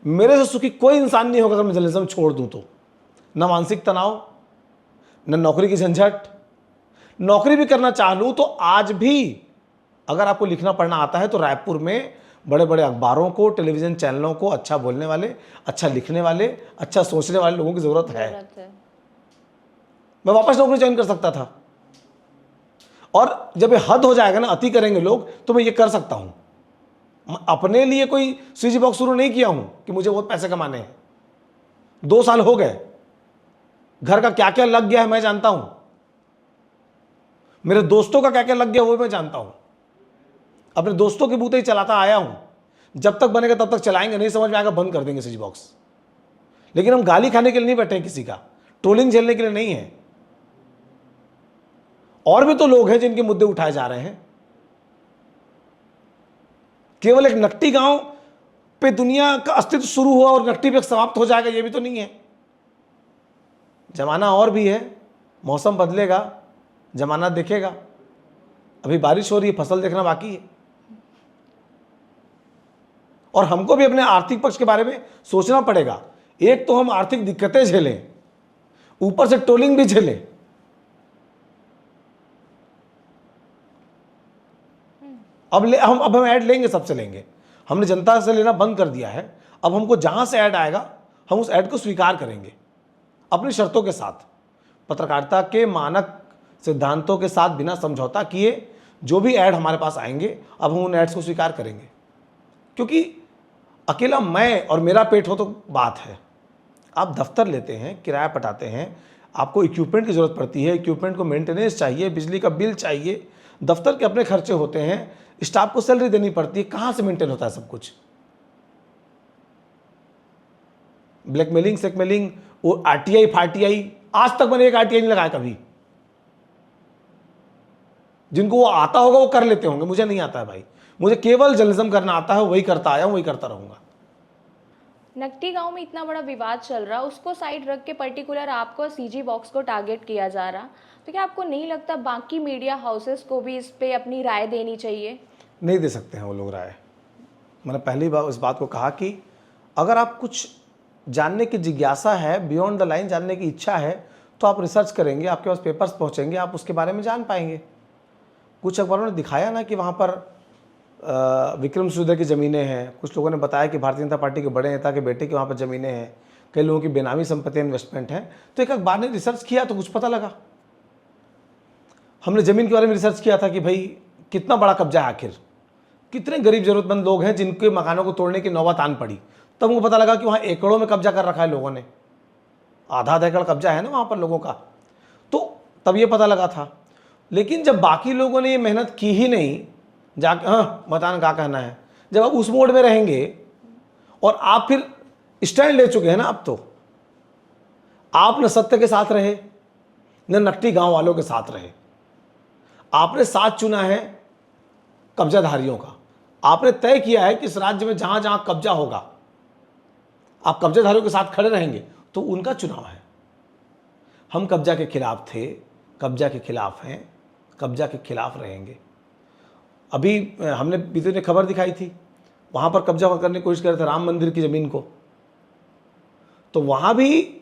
मेरे से सुखी कोई इंसान नहीं होगा अगर मैं जर्नलिज्म छोड़ दूं तो। न मानसिक तनाव, न नौकरी की झंझट। नौकरी भी करना चाह लूं तो आज भी अगर आपको लिखना पढ़ना आता है तो रायपुर में बड़े बड़े अखबारों को, टेलीविजन चैनलों को अच्छा बोलने वाले, अच्छा लिखने वाले, अच्छा सोचने वाले लोगों की जरूरत है। मैं वापस नौकरी ज्वाइन कर सकता था, और जब ये हद हो जाएगा ना, अति करेंगे लोग, तो मैं ये कर सकता हूं। मैं अपने लिए कोई सीजी बॉक्स शुरू नहीं किया हूं कि मुझे बहुत पैसे कमाने हैं। 2 साल हो गए, घर का क्या क्या लग गया है मैं जानता हूं, मेरे दोस्तों का क्या क्या लग गया वो मैं जानता हूं। अपने दोस्तों के बूते ही चलाता आया हूं, जब तक बनेगा तब तक चलाएंगे, नहीं समझ में आएगा बंद कर देंगे सीजी बॉक्स। लेकिन हम गाली खाने के लिए नहीं बैठे हैं किसी का, ट्रोलिंग झेलने के लिए नहीं है। और भी तो लोग हैं जिनके मुद्दे उठाए जा रहे हैं। केवल एक नकटी गांव पे दुनिया का अस्तित्व शुरू हुआ और नकटी पे समाप्त हो जाएगा, ये भी तो नहीं है। जमाना और भी है, मौसम बदलेगा, जमाना देखेगा। अभी बारिश हो रही है, फसल देखना बाकी है। और हमको भी अपने आर्थिक पक्ष के बारे में सोचना पड़ेगा। एक तो हम आर्थिक दिक्कतें झेलें, ऊपर से ट्रोलिंग भी झेलें। अब हम ऐड लेंगे, सबसे लेंगे। हमने जनता से लेना बंद कर दिया है। अब हमको जहां से ऐड आएगा हम उस ऐड को स्वीकार करेंगे, अपनी शर्तों के साथ, पत्रकारिता के मानक सिद्धांतों के साथ, बिना समझौता किए। जो भी ऐड हमारे पास आएंगे अब हम उन ऐड्स को स्वीकार करेंगे, क्योंकि अकेला मैं और मेरा पेट हो तो बात है। आप दफ्तर लेते हैं, किराया पटाते हैं, आपको इक्विपमेंट की ज़रूरत पड़ती है, इक्विपमेंट को मेंटेनेंस चाहिए, बिजली का बिल चाहिए, दफ्तर के अपने खर्चे होते हैं, स्टाफ को सैलरी देनी पड़ती है। कहाँ से मेंटेन होता है सब कुछ? ब्लैकमेलिंग सेकमेलिंग, वो आरटीआई फारटीआई, आज तक मैंने एक आरटीआई नहीं लगाया कभी। जिनको वो आता होगा वो कर लेते होंगे, मुझे नहीं आता है भाई। मुझे केवल जर्नलिज्म करना आता है, वही करता आया हूं, वही करता रहूंगा। नकटी गांव में इतना बड़ा विवाद चल रहा, उसको साइड रख के पर्टिकुलर आपको सीजी बॉक्स को टारगेट किया जा रहा, तो क्या आपको नहीं लगता बाकी मीडिया हाउसेस को भी इस पे अपनी राय देनी चाहिए? नहीं दे सकते हैं वो लोग राय। मैंने पहली बार इस बात को कहा कि अगर आप कुछ जानने की जिज्ञासा है, बियॉन्ड द लाइन जानने की इच्छा है, तो आप रिसर्च करेंगे, आपके पास पेपर्स पहुंचेंगे, आप उसके बारे में जान पाएंगे। कुछ अखबारों ने दिखाया ना कि वहाँ पर विक्रम सूर्य की ज़मीनें हैं, कुछ लोगों ने बताया कि भारतीय जनता पार्टी के बड़े नेता के बेटे की वहाँ पर ज़मीनें हैं, कई लोगों की बेनामी संपत्ति इन्वेस्टमेंट है। तो एक अखबार ने रिसर्च किया तो कुछ पता लगा। हमने ज़मीन के बारे में रिसर्च किया था कि भाई कितना बड़ा कब्जा है, आखिर कितने गरीब ज़रूरतमंद लोग हैं जिनके मकानों को तोड़ने की नौबत आन पड़ी। तब उनको पता लगा कि वहाँ एकड़ों में कब्जा कर रखा है लोगों ने, आधा एकड़ कब्जा है ना वहाँ पर लोगों का। तो तब ये पता लगा था। लेकिन जब बाकी लोगों ने ये मेहनत की ही नहीं, जाके हाँ बताना क्या कहना है, जब आप उस मोड में रहेंगे और आप फिर स्टैंड ले चुके हैं ना, अब तो आप न सत्य के साथ रहे न नकटी गांव वालों के साथ रहे। आपने साथ चुना है कब्जाधारियों का। आपने तय किया है कि इस राज्य में जहां जहां कब्जा होगा आप कब्जाधारियों के साथ खड़े रहेंगे, तो उनका चुनाव है। हम कब्जा के खिलाफ थे, कब्जा के खिलाफ हैं, कब्जा के खिलाफ रहेंगे। अभी हमने बीते दिन खबर दिखाई थी, वहाँ पर कब्जा करने की कोशिश कर रहे थे राम मंदिर की ज़मीन को, तो वहाँ भी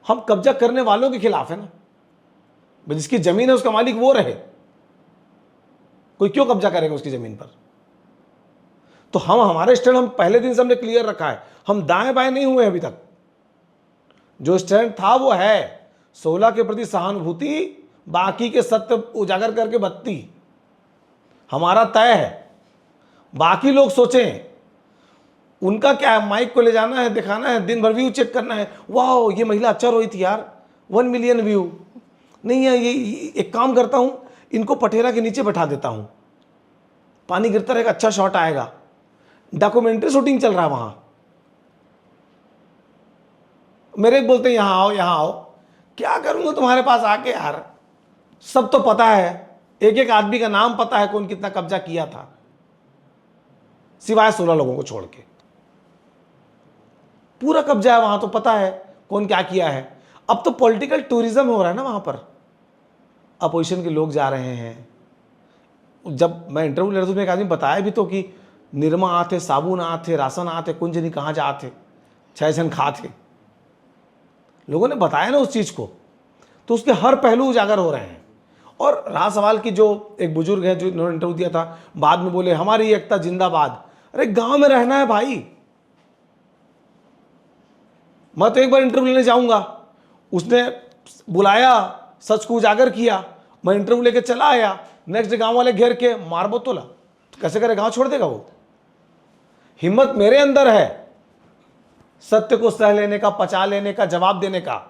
हम कब्जा करने वालों के खिलाफ है ना। जिसकी ज़मीन है उसका मालिक वो रहे, कोई क्यों कब्जा करेगा उसकी ज़मीन पर? तो हम हमारे स्टैंड हम पहले दिन से हमने क्लियर रखा है, हम दाएं बाएं नहीं हुए अभी तक। जो स्टैंड था वो है 16 के प्रति सहानुभूति, बाकी के सत्य उजागर करके बत्ती, हमारा तय है। बाकी लोग सोचें उनका क्या है, माइक को ले जाना है, दिखाना है, दिन भर व्यू चेक करना है, वाह ये महिला अच्छा रोई थी यार, 1 मिलियन व्यू। नहीं है, ये एक काम करता हूँ, इनको पटेरा के नीचे बैठा देता हूँ, पानी गिरता रहेगा, अच्छा शॉट आएगा। डॉक्यूमेंट्री शूटिंग चल रहा है वहाँ। मेरे एक बोलते हैं यहाँ आओ यहाँ आओ, क्या करूँगा तुम्हारे पास आके यार, सब तो पता है, एक एक आदमी का नाम पता है, कौन कितना कब्जा किया था, सिवाय 16 लोगों को छोड़ के। पूरा कब्जा है वहां, तो पता है कौन क्या किया है। अब तो पॉलिटिकल टूरिज्म हो रहा है ना वहां पर, अपोजिशन के लोग जा रहे हैं। जब मैं इंटरव्यू ले रहा था, एक आदमी बताया भी तो कि निरमा आते, साबुन आते, राशन आते, कुंज नहीं कहाँ जाते, 6 जन खाते, लोगों ने बताया ना उस चीज़ को, तो उसके हर पहलू उजागर हो रहे हैं। और रहा सवाल की जो एक बुजुर्ग है जो इन्होंने इंटरव्यू दिया था, बाद में बोले हमारी एकता जिंदाबाद। अरे गांव में रहना है भाई। मैं तो एक बार इंटरव्यू लेने जाऊंगा, उसने बुलाया, सच को उजागर किया, मैं इंटरव्यू लेके चला आया, नेक्स्ट डे गांव वाले घेर के मार बोतोला, तो कैसे करे, गांव छोड़ देगा वो? हिम्मत मेरे अंदर है सत्य को सह लेने का, पचा लेने का, जवाब देने का।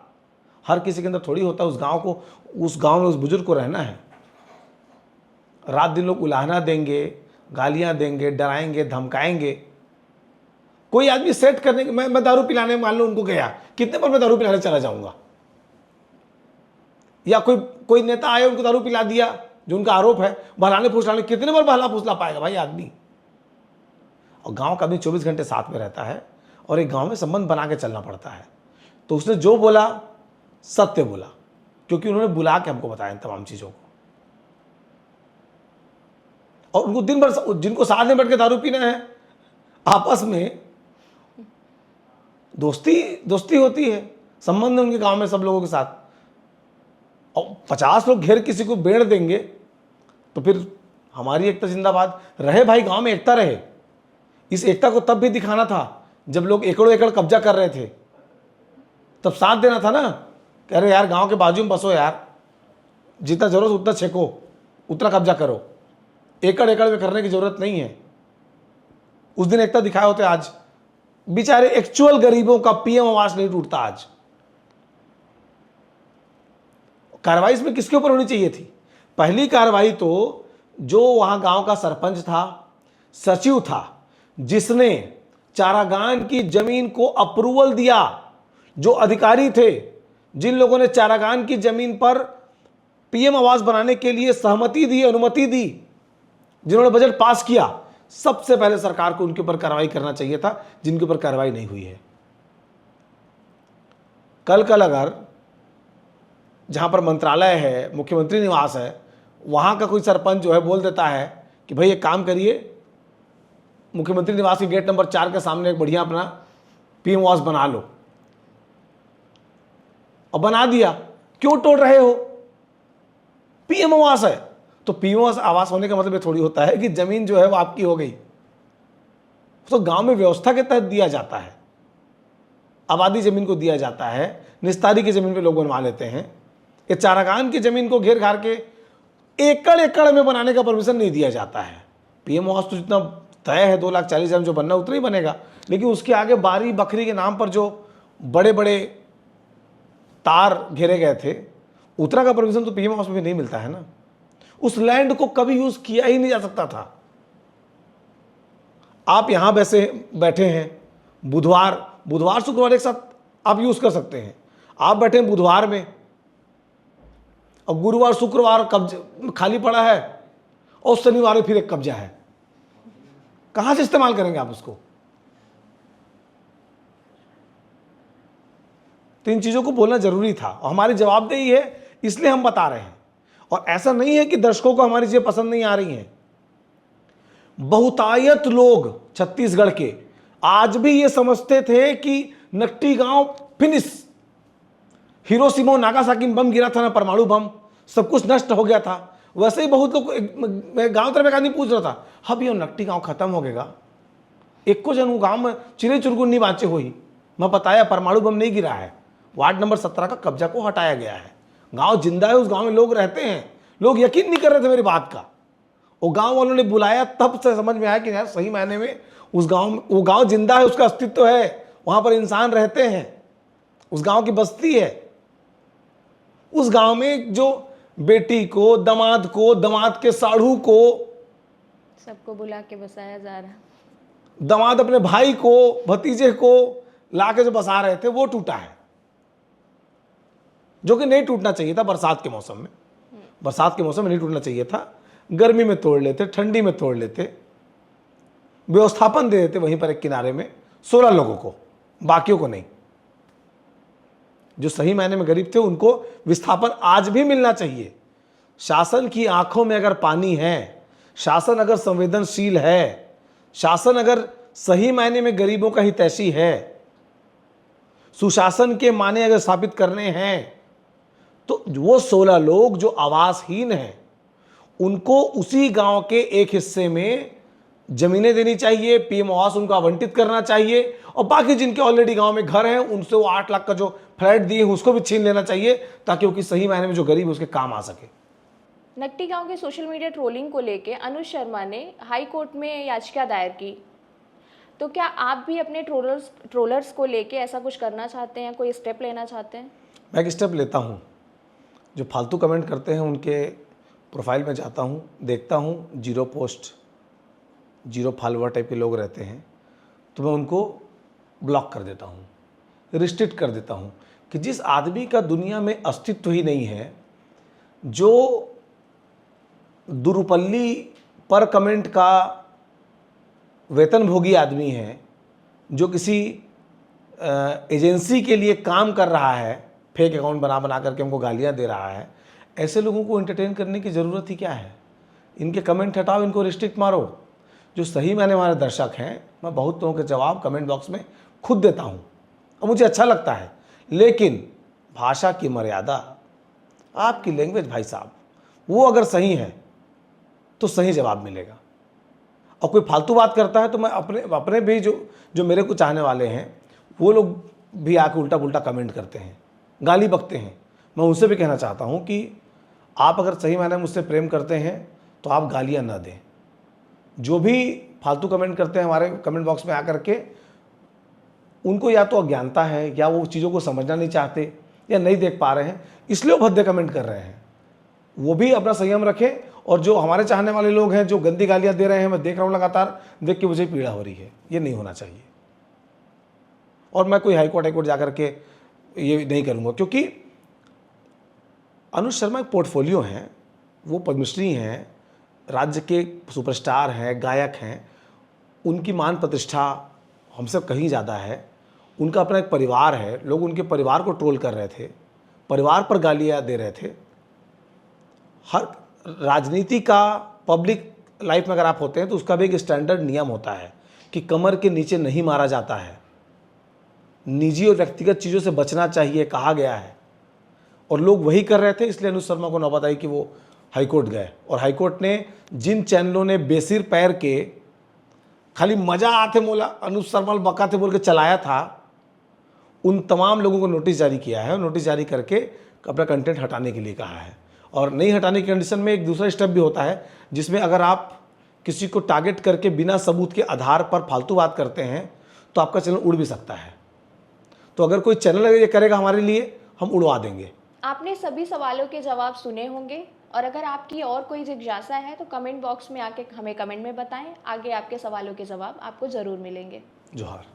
हर किसी के अंदर थोड़ी होता है। उस गांव में उस बुजुर्ग को रहना है। रात दिन लोग उलाहना देंगे, गालियां देंगे, डराएंगे, धमकाएंगे। कोई आदमी सेट करने के, मैं दारू पिलाने मान लो उनको गया, कितने पर मैं दारू पिलाने चला जाऊंगा? या कोई नेता आए उनको दारू पिला दिया, जो उनका आरोप है, बहलाने फुसलाने, कितने बार बहला फुसला पाएगा भाई आदमी? और गांव का आदमी 24 घंटे साथ में रहता है और एक गांव में संबंध बना के चलना पड़ता है। तो उसने जो बोला सत्य बोला, क्योंकि उन्होंने बुला के हमको बताया इन तमाम चीजों को। और उनको दिन भर, जिनको साथ में बैठ के दारू पीना है, आपस में दोस्ती होती है, संबंध है उनके गांव में सब लोगों के साथ। और 50 लोग घेर किसी को बेड़ देंगे तो फिर हमारी एकता जिंदाबाद रहे भाई, गांव में एकता रहे। इस एकता को तब भी दिखाना था जब लोग एकड़ों एकड़ कब्जा कर रहे थे, तब साथ देना था ना, कह रहे यार गांव के बाजू में बसो यार, जितना जरूरत उतना छेको, उतना कब्जा करो, एकड़ एकड़ में करने की जरूरत नहीं है। उस दिन एकता दिखाए होते, आज बेचारे एक्चुअल गरीबों का पीएम आवास नहीं टूटता। आज कार्रवाई इसमें किसके ऊपर होनी चाहिए थी? पहली कार्रवाई तो जो वहां गांव का सरपंच था, सचिव था, जिसने चारागान की जमीन को अप्रूवल दिया, जो अधिकारी थे, जिन लोगों ने चारागान की जमीन पर पीएम आवास बनाने के लिए सहमति दी, अनुमति दी, जिन्होंने बजट पास किया, सबसे पहले सरकार को उनके ऊपर कार्रवाई करना चाहिए था, जिनके ऊपर कार्रवाई नहीं हुई है। कल अगर जहां पर मंत्रालय है, मुख्यमंत्री निवास है, वहां का कोई सरपंच जो है बोल देता है कि भाई एक काम करिए, मुख्यमंत्री निवास के गेट नंबर 4 के सामने एक बढ़िया अपना पीएम आवास बना लो, और बना दिया, क्यों तोड़ रहे हो? पीएम आवास है। तो पीएम आवास होने का मतलब ये थोड़ी होता है कि जमीन जो है वो आपकी हो गई। तो गांव में व्यवस्था के तहत दिया जाता है, आबादी जमीन को दिया जाता है, निस्तारी की जमीन पे लोग बनवा लेते हैं। ये चारागान की जमीन को घेर घार के एकड़ एकड़ में बनाने का परमिशन नहीं दिया जाता है। पीएम आवास तो जितना तय है 2,40,000 जो बनना उतना ही बनेगा, लेकिन उसके आगे बारी बकरी के नाम पर जो बड़े बड़े तार घेरे गए थे, उतना का परमिशन तो पीएम आवास में भी नहीं मिलता है ना। उस लैंड को कभी यूज किया ही नहीं जा सकता था। आप यहां बैठे हैं, बुधवार शुक्रवार एक साथ आप यूज कर सकते हैं। आप बैठे हैं बुधवार में और गुरुवार शुक्रवार कब्जा खाली पड़ा है, और शनिवार में फिर एक कब्जा है, कहां से इस्तेमाल करेंगे आप उसको? तो इन चीजों को बोलना जरूरी था, और हमारी जवाबदेही है, इसलिए हम बता रहे हैं। और ऐसा नहीं है कि दर्शकों को हमारी चीजें पसंद नहीं आ रही हैं। बहुतायत लोग छत्तीसगढ़ के आज भी ये समझते थे कि नकटी गांव फिनिश, हिरोशिमा नागासाकी में बम गिरा था ना, परमाणु बम, सब कुछ नष्ट हो गया था। वैसे ही बहुत लोग, मैं गांव तरफ एक आदमी पूछ रहा था, हाँ भैया नकटी गांव खत्म हो गएगा, एक को जन गांव में चिड़े चुरगुन नहीं बाँचे हुई। मैं बताया परमाणु बम नहीं गिरा है, वार्ड नंबर 17 का कब्जा को हटाया गया है, गांव जिंदा है, उस गांव में लोग रहते हैं। लोग यकीन नहीं कर रहे थे मेरी बात का, वो गांव वालों ने बुलाया, तब से समझ में आया कि यार सही मायने में उस गांव में वो गांव जिंदा है, उसका अस्तित्व है, वहां पर इंसान रहते हैं, उस गांव की बस्ती है। उस गांव में जो बेटी को, दामाद के साढ़ू को, सबको बुला के बसाया जा रहा। दामाद अपने भाई को, भतीजे को लाके जो बसा रहे थे, वो टूटा है, जो कि नहीं टूटना चाहिए था। बरसात के मौसम में, बरसात के मौसम में नहीं टूटना चाहिए था। गर्मी में तोड़ लेते, ठंडी में तोड़ लेते, व्यवस्थापन दे देते वहीं पर एक किनारे में 16 लोगों को, बाकियों को नहीं। जो सही मायने में गरीब थे उनको विस्थापन आज भी मिलना चाहिए। शासन की आंखों में अगर पानी है, शासन अगर संवेदनशील है, शासन अगर सही मायने में गरीबों का हितैषी है, सुशासन के माने अगर स्थापित करने हैं, तो वो 16 लोग जो आवासहीन हैं उनको उसी गांव के एक हिस्से में जमीनें देनी चाहिए, पीएम आवास उनको आवंटित करना चाहिए, और बाकी जिनके ऑलरेडी गांव में घर हैं उनसे वो 8 लाख का जो फ्लैट दिए उसको भी छीन लेना चाहिए, ताकि उसकी सही मायने में जो गरीब है उसके काम आ सके। नकटी गांव के सोशल मीडिया ट्रोलिंग को लेके अनुज शर्मा ने हाई कोर्ट में याचिका दायर की, तो क्या आप भी अपने ट्रोलर्स को लेके ऐसा कुछ करना चाहते हैं, कोई स्टेप लेना चाहते हैं? मैं एक स्टेप लेता हूँ। जो फालतू कमेंट करते हैं उनके प्रोफाइल में जाता हूँ, देखता हूँ 0 पोस्ट, 0 फॉलोअर टाइप के लोग रहते हैं, तो मैं उनको ब्लॉक कर देता हूँ, रिस्ट्रिक्ट कर देता हूँ। कि जिस आदमी का दुनिया में अस्तित्व ही नहीं है, जो दुरुपल्ली पर कमेंट का वेतनभोगी आदमी है, जो किसी एजेंसी के लिए काम कर रहा है, फेक अकाउंट बना करके हमको गालियां दे रहा है, ऐसे लोगों को एंटरटेन करने की ज़रूरत ही क्या है? इनके कमेंट हटाओ, इनको रिस्ट्रिक्ट मारो। जो सही मायने हमारे दर्शक हैं, मैं बहुत लोगों के जवाब कमेंट बॉक्स में खुद देता हूँ और मुझे अच्छा लगता है, लेकिन भाषा की मर्यादा, आपकी लैंग्वेज भाई साहब, वो अगर सही है तो सही जवाब मिलेगा। और कोई फालतू बात करता है तो मैं अपने भी जो मेरे को चाहने वाले हैं वो लोग भी आके उल्टा पुल्टा कमेंट करते हैं, गाली बकते हैं। मैं उनसे भी कहना चाहता हूँ कि आप अगर सही मायने में मुझसे प्रेम करते हैं तो आप गालियाँ ना दें। जो भी फालतू कमेंट करते हैं हमारे कमेंट बॉक्स में आकर के, उनको या तो अज्ञानता है या वो चीज़ों को समझना नहीं चाहते या नहीं देख पा रहे हैं, इसलिए वो भद्दे कमेंट कर रहे हैं। वो भी अपना संयम रखें। और जो हमारे चाहने वाले लोग हैं जो गंदी गालियाँ दे रहे हैं, मैं देख रहा हूँ लगातार, देख के मुझे पीड़ा हो रही है। ये नहीं होना चाहिए। और मैं कोई हाईकोर्ट जाकर के ये नहीं करूँगा, क्योंकि अनुज शर्मा एक पोर्टफोलियो हैं, वो पद्मश्री हैं, राज्य के सुपरस्टार हैं, गायक हैं, उनकी मान प्रतिष्ठा हमसे कहीं ज़्यादा है। उनका अपना एक परिवार है, लोग उनके परिवार को ट्रोल कर रहे थे, परिवार पर गालियाँ दे रहे थे। हर राजनीति का पब्लिक लाइफ में अगर आप होते हैं तो उसका भी एक स्टैंडर्ड नियम होता है कि कमर के नीचे नहीं मारा जाता है, निजी और व्यक्तिगत चीज़ों से बचना चाहिए, कहा गया है। और लोग वही कर रहे थे, इसलिए अनुज शर्मा को नौबत आई कि वो हाईकोर्ट गए। और हाईकोर्ट ने जिन चैनलों ने बेसिर पैर के खाली मज़ा आते मोला अनुज शर्मा बका थे बोल के चलाया था, उन तमाम लोगों को नोटिस जारी किया है और नोटिस जारी करके अपना कंटेंट हटाने के लिए कहा है। और नहीं हटाने की कंडीशन में एक दूसरा स्टेप भी होता है, जिसमें अगर आप किसी को टारगेट करके बिना सबूत के आधार पर फालतू बात करते हैं तो आपका चैनल उड़ भी सकता है। तो अगर कोई चैनल ये करेगा हमारे लिए, हम उड़वा देंगे। आपने सभी सवालों के जवाब सुने होंगे, और अगर आपकी और कोई जिज्ञासा है तो कमेंट बॉक्स में आके हमें कमेंट में बताएं। आगे आपके सवालों के जवाब आपको ज़रूर मिलेंगे। जोहार।